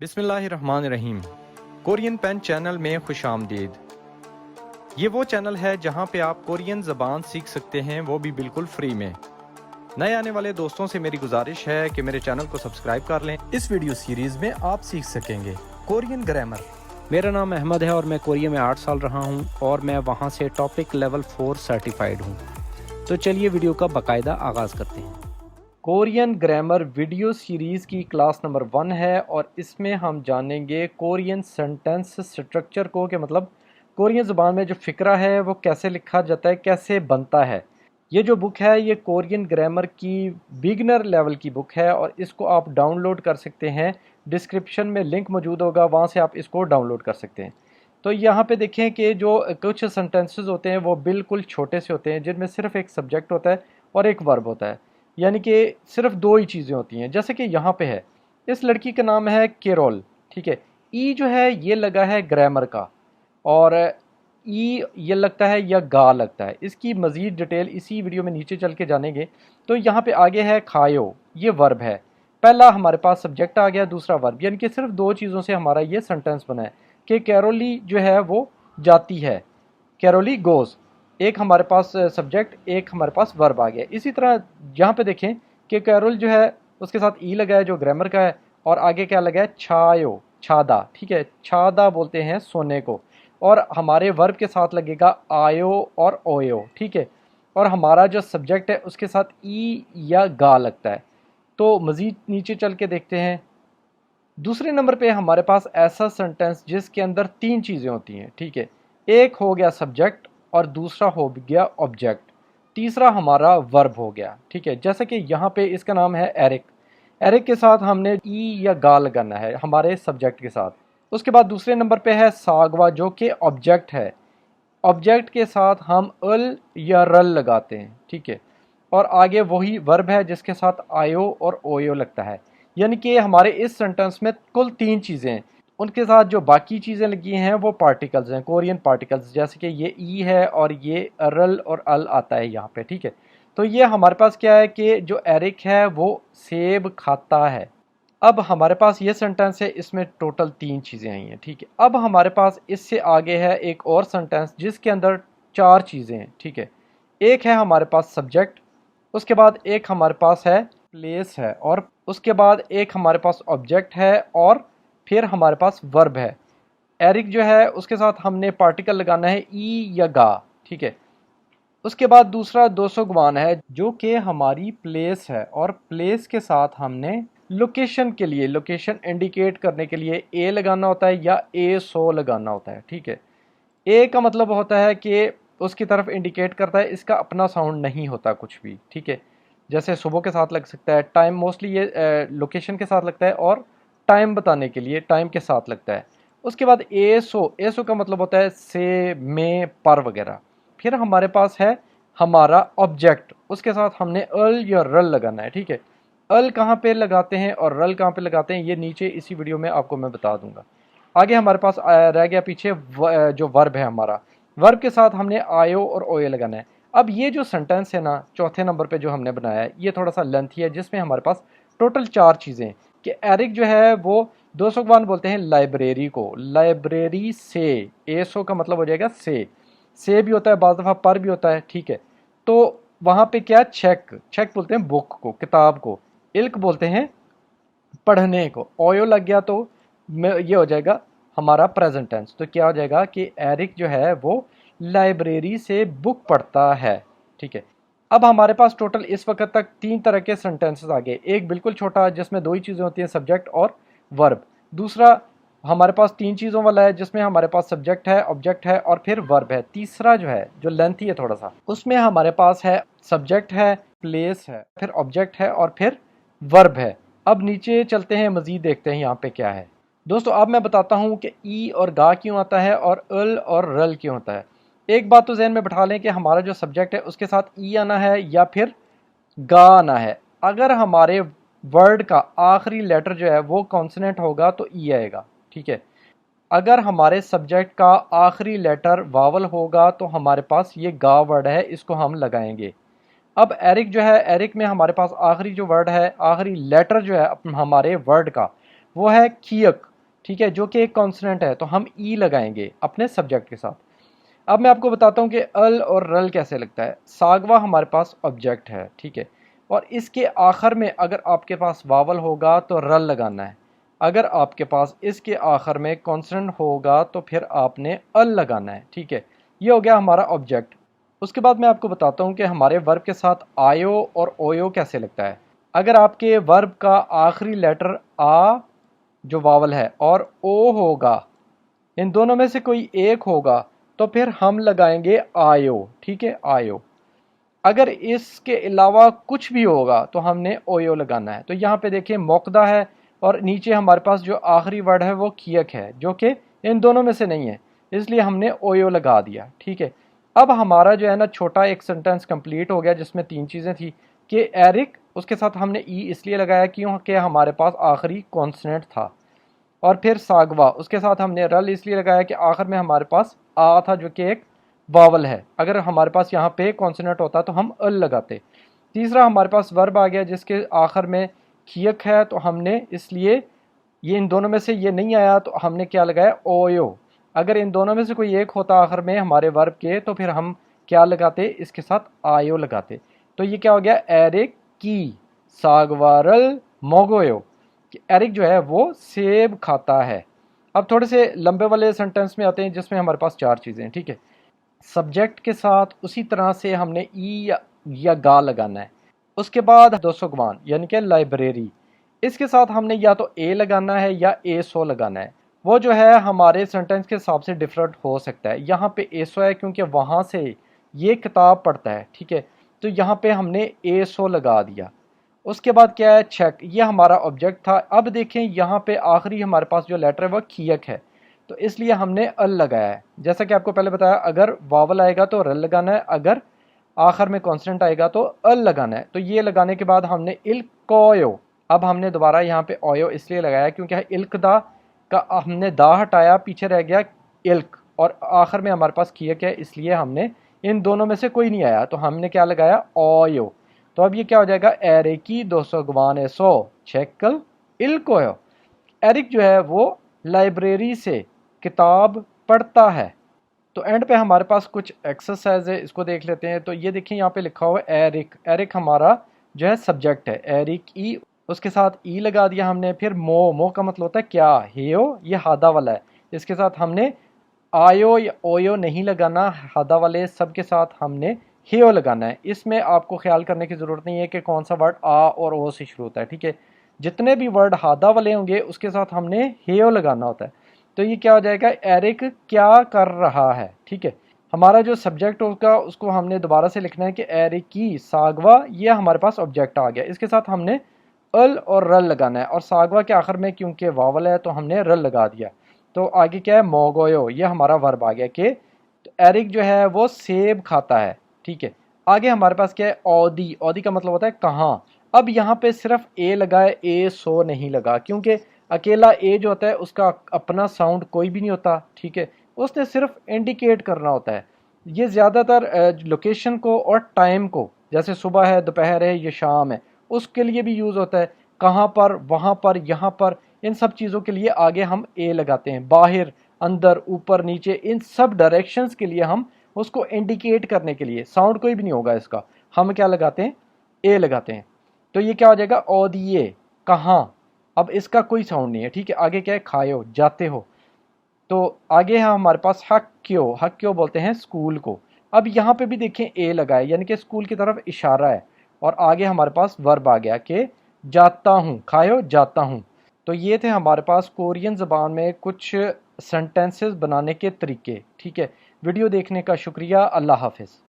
बिस्मिल्लाहिर्रहमानिर्रहीम। Korean pen channel में खुश आमदीद। ये वो चैनल है जहाँ पे आप कोरियन ज़बान सीख सकते हैं, वो भी बिल्कुल फ्री में। नए आने वाले दोस्तों से मेरी गुजारिश है कि मेरे चैनल को सब्सक्राइब कर लें। इस वीडियो सीरीज़ में आप सीख सकेंगे कोरियन ग्रामर। मेरा नाम अहमद है और मैं कोरिया में 8 साल रहा हूँ और मैं वहाँ से टॉपिक लेवल 4 सर्टिफाइड हूँ। तो चलिए वीडियो का बाकायदा आगाज़ करते हैं। कोरियन ग्रामर वीडियो सीरीज़ की क्लास नंबर 1 है और इसमें हम जानेंगे कोरियन सेंटेंस स्ट्रक्चर को, कि मतलब कोरियन ज़बान में जो फ़िक्रा है वो कैसे लिखा जाता है, कैसे बनता है। ये जो बुक है ये कोरियन ग्रामर की बिगनर लेवल की बुक है और इसको आप डाउनलोड कर सकते हैं। डिस्क्रिप्शन में लिंक मौजूद होगा, वहाँ से आप इसको डाउनलोड कर सकते हैं। तो यहाँ पे देखें कि जो कुछ सेंटेंसेस होते हैं वो बिल्कुल छोटे से होते हैं, जिनमें सिर्फ एक सब्जेक्ट होता है और एक वर्ब होता है, यानी कि सिर्फ दो ही चीज़ें होती हैं। जैसे कि यहाँ पे है, इस लड़की का नाम है केरोल, ठीक है। ई जो है ये लगा है ग्रामर का और ई ये लगता है या गा लगता है। इसकी मज़ीद डिटेल इसी वीडियो में नीचे चल के जानेंगे। तो यहाँ पे आगे है खायो, ये वर्ब है। पहला हमारे पास सब्जेक्ट आ गया, दूसरा वर्ब, यानी कि सिर्फ दो चीज़ों से हमारा ये सेंटेंस बना है कि कैरोली जो है वो जाती है, कैरोली गोज़। एक हमारे पास सब्जेक्ट, एक हमारे पास वर्ब आ गया। इसी तरह यहाँ पे देखें कि कैरोल जो है उसके साथ ई लगा है जो ग्रामर का है, और आगे क्या लगा है, छायो, छादा, ठीक है। छादा बोलते हैं सोने को, और हमारे वर्ब के साथ लगेगा आयो और ओयो, ठीक है। और हमारा जो सब्जेक्ट है उसके साथ ई या गा लगता है। तो मज़ीद नीचे चल के देखते हैं। दूसरे नंबर पे हमारे पास ऐसा सेंटेंस जिसके अंदर तीन चीज़ें होती हैं, ठीक है। एक हो गया सब्जेक्ट और दूसरा हो गया ऑब्जेक्ट, तीसरा हमारा वर्ब हो गया, ठीक है। जैसे कि यहाँ पे इसका नाम है एरिक। एरिक के साथ हमने ई या गा लगाना है हमारे सब्जेक्ट के साथ। उसके बाद दूसरे नंबर पे है सागवा, जो कि ऑब्जेक्ट है। ऑब्जेक्ट के साथ हम अल या रल लगाते हैं, ठीक है। और आगे वही वर्ब है जिसके साथ आयो और ओयो लगता है। यानी कि हमारे इस सेंटेंस में कुल तीन चीज़ें हैं। उनके साथ जो बाकी चीज़ें लगी हैं वो पार्टिकल्स हैं, कोरियन पार्टिकल्स, जैसे कि ये ई है और ये रल और अल आता है यहाँ पे, ठीक है। तो ये हमारे पास क्या है कि जो एरिक है वो सेब खाता है। अब हमारे पास ये सेंटेंस है, इसमें टोटल तीन चीज़ें आई हैं, ठीक है। अब हमारे पास इससे आगे है एक और सेंटेंस जिसके अंदर चार चीज़ें हैं, ठीक है। एक है हमारे पास सब्जेक्ट, उसके बाद एक हमारे पास है प्लेस है, और उसके बाद एक हमारे पास ऑब्जेक्ट है, और फिर हमारे पास वर्ब है। एरिक जो है उसके साथ हमने पार्टिकल लगाना है ई या गा, ठीक है। उसके बाद दूसरा 200 है जो कि हमारी प्लेस है, और प्लेस के साथ हमने लोकेशन के लिए, लोकेशन इंडिकेट करने के लिए ए लगाना होता है या ए सो लगाना होता है, ठीक है। ए का मतलब होता है कि उसकी तरफ इंडिकेट करता है, इसका अपना साउंड नहीं होता कुछ भी, ठीक है। जैसे सुबह के साथ लग सकता है, टाइम मोस्टली ये लोकेशन के साथ लगता है, और टाइम बताने के लिए टाइम के साथ लगता है। उसके बाद एसो, एसो का मतलब होता है से, में, पर वगैरह। फिर हमारे पास है हमारा ऑब्जेक्ट, उसके साथ हमने अल या रल लगाना है, ठीक है। अल कहाँ पे लगाते हैं और रल कहाँ पे लगाते हैं ये नीचे इसी वीडियो में आपको मैं बता दूंगा। आगे हमारे पास रह गया पीछे जो वर्ब है हमारा। वर्ब के साथ हमने आयो और ओए लगाना है। अब ये जो सेंटेंस है ना, चौथे नंबर पे जो हमने बनाया है, ये थोड़ा सा लेंथी है, जिसमें हमारे पास टोटल चार चीज़ें कि एरिक जो है वो 200 बोलते हैं लाइब्रेरी को, लाइब्रेरी से, एसो का मतलब हो जाएगा से भी होता है, बाज़ दफ़ा पर भी होता है, ठीक है। तो वहाँ पे क्या, चेक, चेक बोलते हैं बुक को, किताब को। इल्क बोलते हैं पढ़ने को। ओयो लग गया तो ये हो जाएगा हमारा प्रेजेंट टेंस। तो क्या हो जाएगा कि एरिक जो है वो लाइब्रेरी से बुक पढ़ता है, ठीक है। अब हमारे पास टोटल इस वक्त तक तीन तरह के सेंटेंसेस आ गए। एक बिल्कुल छोटा जिसमें दो ही चीज़ें होती हैं, सब्जेक्ट और वर्ब। दूसरा हमारे पास तीन चीज़ों वाला है जिसमें हमारे पास सब्जेक्ट है, ऑब्जेक्ट है और फिर वर्ब है। तीसरा जो है जो लेंथी है थोड़ा सा, उसमें हमारे पास है सब्जेक्ट है, प्लेस है, फिर ऑब्जेक्ट है और फिर वर्ब है। अब नीचे चलते हैं, मज़ीद देखते हैं यहाँ पे क्या है। दोस्तों अब मैं बताता हूँ कि ई और गा क्यों आता है और अल और रल क्यों होता है। एक बात तो जहन में बैठा लें कि हमारा जो सब्जेक्ट है उसके साथ ई आना है या फिर गा आना है। अगर हमारे वर्ड का आखिरी लेटर जो है वो कॉन्सोनेंट होगा तो ई आएगा, ठीक है। अगर हमारे सब्जेक्ट का आखिरी लेटर वावल होगा तो हमारे पास ये गा वर्ड है, इसको हम लगाएंगे। अब एरिक जो है, एरिक में हमारे पास आखिरी जो वर्ड है, आखिरी लेटर जो है हमारे वर्ड का وہ ہے کیک، ٹھیک ہے، جو کہ ایک کانسوننٹ ہے، تو ہم ای لگائیں گے اپنے سبجیکٹ کے ساتھ۔ اب میں آپ کو بتاتا ہوں کہ ال اور رل کیسے لگتا ہے۔ ساگوا ہمارے پاس آبجیکٹ ہے، ٹھیک ہے، اور اس کے آخر میں اگر آپ کے پاس واول ہوگا تو رل لگانا ہے، اگر آپ کے پاس اس کے آخر میں کانسوننٹ ہوگا تو پھر آپ نے ال لگانا ہے، ٹھیک ہے۔ یہ ہو گیا ہمارا آبجیکٹ۔ اس کے بعد میں آپ کو بتاتا ہوں کہ ہمارے ورب کے ساتھ آیو اور اویو کیسے لگتا ہے۔ اگر آپ کے ورب کا آخری لیٹر آ جو واول ہے اور او ہوگا، ان دونوں میں سے کوئی ایک ہوگا، تو پھر ہم لگائیں گے آیو، ٹھیک ہے، آیو۔ اگر اس کے علاوہ کچھ بھی ہوگا تو ہم نے اویو لگانا ہے۔ تو یہاں پہ دیکھیں موقدہ ہے اور نیچے ہمارے پاس جو آخری ورڈ ہے وہ کیک ہے، جو کہ ان دونوں میں سے نہیں ہے، اس لیے ہم نے اویو لگا دیا، ٹھیک ہے۔ اب ہمارا جو ہے نا چھوٹا ایک سنٹنس کمپلیٹ ہو گیا جس میں 3 چیزیں تھی کہ ایرک، اس کے ساتھ ہم نے ای اس لیے لگایا کیونکہ ہمارے پاس آخری کانسوننٹ تھا، اور پھر ساگوا، اس کے ساتھ ہم نے رل اس لیے لگایا کہ آخر میں ہمارے پاس آ تھا جو کہ ایک واول ہے، اگر ہمارے پاس یہاں پہ کانسوننٹ ہوتا تو ہم ال لگاتے۔ تیسرا ہمارے پاس ورب آ گیا جس کے آخر میں کھیک ہے، تو ہم نے اس لیے یہ ان دونوں میں سے یہ نہیں آیا تو ہم نے کیا لگایا اویو۔ اگر ان دونوں میں سے کوئی ایک ہوتا آخر میں ہمارے ورب کے تو پھر ہم کیا لگاتے، اس کے ساتھ آیو لگاتے۔ تو یہ کیا ہو گیا ایرک کی ساگوارل موگویو، کہ ایرک جو ہے وہ سیب کھاتا ہے۔ اب تھوڑے سے لمبے والے سنٹنس میں آتے ہیں جس میں ہمارے پاس 4 چیزیں ہیں، ٹھیک ہے۔ سبجیکٹ کے ساتھ اسی طرح سے ہم نے ای یا گا لگانا ہے۔ اس کے بعد 200 یعنی کہ لائبریری، اس کے ساتھ ہم نے یا تو اے لگانا ہے یا اے سو لگانا ہے۔ وہ جو ہے ہمارے سنٹنس کے حساب سے ڈفرنٹ ہو سکتا ہے۔ یہاں پہ اے سو ہے کیونکہ وہاں سے یہ کتاب پڑھتا ہے، ٹھیک ہے، تو یہاں پہ ہم نے اے سو لگا دیا۔ اس کے بعد کیا ہے چیک، یہ ہمارا آبجیکٹ تھا۔ اب دیکھیں یہاں پہ آخری ہمارے پاس جو لیٹر ہے وہ کھیک ہے، تو اس لیے ہم نے ال لگایا ہے۔ جیسا کہ آپ کو پہلے بتایا اگر واول آئے گا تو رل لگانا ہے، اگر آخر میں کانسٹنٹ آئے گا تو ال لگانا ہے۔ تو یہ لگانے کے بعد ہم نے الکویو، اب ہم نے دوبارہ یہاں پہ اویو اس لیے لگایا کیونکہ الکدا کا ہم نے دا ہٹایا، پیچھے رہ گیا الک، اور آخر میں ہمارے پاس کھیک ہے، اس لیے ہم نے ان دونوں میں سے کوئی نہیں آیا تو ہم نے کیا لگایا اویو۔ تو اب یہ کیا ہو جائے گا ایریکی 200 چھیکل الکویو۔ ایرک جو ہے وہ لائبریری سے کتاب پڑھتا ہے۔ تو اینڈ پہ ہمارے پاس کچھ ایکسرسائز ہے، اس کو دیکھ لیتے ہیں۔ تو یہ دیکھیں یہاں پہ لکھا ہوا ہے ایرک، ایرک ہمارا جو ہے سبجیکٹ ہے، ایرک ای، اس کے ساتھ ای لگا دیا ہم نے۔ پھر مو کا مطلب ہوتا ہے کیا، ہیو یہ ہادا والا ہے، اس کے ساتھ ہم نے آیو یا اویو نہیں لگانا، ہادا والے سب کے ساتھ ہم نے ہیو لگانا ہے۔ اس میں آپ کو خیال کرنے کی ضرورت نہیں ہے کہ کون سا ورڈ آ اور او سے شروع ہوتا ہے، ٹھیک ہے، جتنے بھی ورڈ ہادا والے ہوں گے اس کے ساتھ ہم نے ہیو لگانا ہوتا ہے۔ تو یہ کیا ہو جائے گا ایرک کیا کر رہا ہے، ٹھیک ہے۔ ہمارا جو سبجیکٹ ہوگا اس کو ہم نے دوبارہ سے لکھنا ہے کہ ایرکی ساگوا، یہ ہمارے پاس آبجیکٹ آ گیا، اس کے ساتھ ہم نے ال اور رل لگانا ہے، اور ساگوا کے آخر میں کیونکہ واول ہے تو ہم نے رل لگا دیا۔ تو آگے کیا ہے موگویو، یہ ہمارا ورب آ گیا کہ ایرک جو ہے وہ سیب کھاتا ہے، ٹھیک ہے۔ آگے ہمارے پاس کیا ہے اودی، اودی کا مطلب ہوتا ہے کہاں۔ اب یہاں پہ صرف اے لگا ہے، اے سو نہیں لگا، کیونکہ اکیلا اے جو ہوتا ہے اس کا اپنا ساؤنڈ کوئی بھی نہیں ہوتا، ٹھیک ہے، اس نے صرف انڈیکیٹ کرنا ہوتا ہے۔ یہ زیادہ تر لوکیشن کو اور ٹائم کو، جیسے صبح ہے، دوپہر ہے، یہ شام ہے، اس کے لیے بھی یوز ہوتا ہے، کہاں پر، وہاں پر، یہاں پر، ان سب چیزوں کے لیے آگے ہم اے لگاتے ہیں۔ باہر، اندر، اوپر، نیچے، ان سب ڈائریکشنز کے لیے ہم اس کو انڈیکیٹ کرنے کے لیے، ساؤنڈ کوئی بھی نہیں ہوگا اس کا، ہم کیا لگاتے ہیں اے لگاتے ہیں۔ تو یہ کیا ہو جائے گا اودیے کہاں، اب اس کا کوئی ساؤنڈ نہیں ہے، ٹھیک ہے۔ آگے کیا ہے کھایو جاتے ہو، تو آگے ہے ہمارے پاس حق کیو بولتے ہیں اسکول کو۔ اب یہاں پہ بھی دیکھیں اے لگا ہے یعنی کہ اسکول کی طرف اشارہ ہے، اور آگے ہمارے پاس ورب آ گیا کہ جاتا ہوں، کھایو جاتا ہوں۔ تو یہ تھے ہمارے پاس کورین زبان میں کچھ سنٹینسز بنانے کے طریقے، ٹھیک ہے۔ ویڈیو دیکھنے کا شکریہ، اللہ حافظ۔